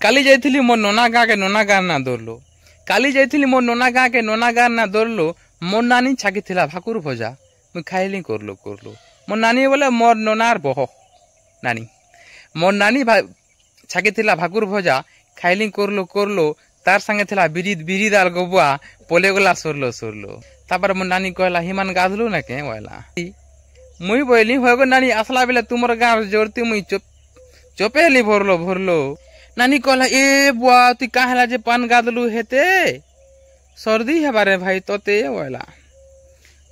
काली जाइथिली मोर नोना गाँ के नोना गाँ ना दौड़लो काली जाइथिली मोर नोना गाँ के नोना गाँ ना दौड़लो मोर नानी छाकी थिला भाकुर भजा मुई खाइली करलो मोर नानी बोले मोर नोनार बह नानी मोर नानी छाकी थिला भाकुर भजा खाइली करलो तार संगे थिला बिरी दाल गबुआ पोले गला सोरलो तापर मोर नानी कहला हिमान गाधलु ना के बोला मुई बोली होगो नानी असला बेले तुमर गाँव जोरती मुई चोपेली भरलो नानी कहला ए बुआ तु काहेला जे पान गादलु हेते सर्दी हेबारे भाई तोते बोला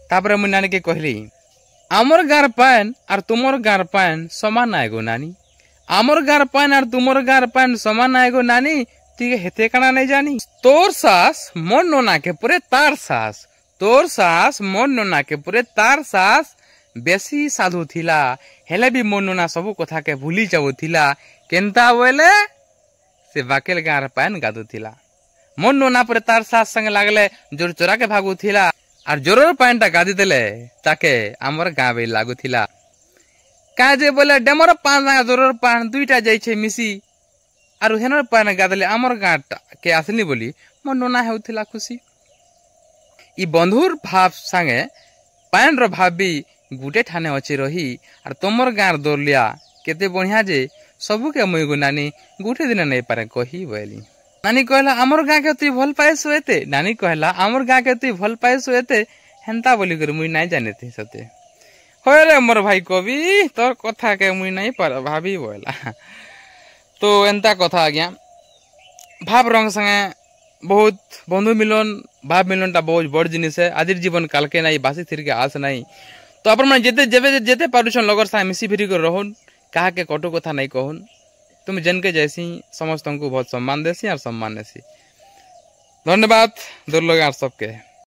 तापर मुई नानी के कहली आमर गार पान और तुमर गार पान समान आएगो नानी आमर गार पान और तुमर गार पान समान आएगो नानी तुके हेते काना नहीं जानी तोर सास मोर नोना के पूरे तार सास तोर सास मोर नोना के पूरे तार सास बेसी साधु थिला हेले भी मोर नोना सबु कथा के भूली जाऊ थिला केनता बोले से बाकेल गार पान गादू थिला मोर नोना पूरे तार सास संग लागले जोर चोरा के भागू थिला और जोर पान टा गादी देले ताके आमर गाँ बे लागू थिला काजे बोले डेमर पान जोर पान दुईटा जाई छे मिसी और हेनर पान गादले आमर गाँ के आसली बोली मोर नोना हेउथिला खुशी ई बंधुर भाव संगे पान रो भाव भी गुटे ठाने अच्छी रही और तुमर गाँव दौड़लिया केते बढ़िया जे सबू के मुई नानी गुटे दिन नहीं पारे कही बोली नानी कहला आमर गाँ के तुई भल पाएसु एते नानी कहला आमर गाँ के तुई भल पाएसु एते हेन्ता बोली कर मुई नहीं जाने थे सते होय रे मोर भाई कवि तोर कथा के मुई नहीं पर भाभी बोला तो एंता कथा आज्ञा भाव रंग संगे बहुत बंधु मिलन भाव मिलन टा बहुत बड़ जिनिस है आदिर जीवन काल के नहीं बासी थिर के आस नहीं तो अपन मैं जेते जेबे जेते पारुछन लगर सा मिसी फिरी कर रहन कहा के कटु कथा नहीं कहन तुम जन के जैसी समस्त को बहुत सम्मान देसी और सम्मान देसी धन्यवाद दुर्लभ सबके।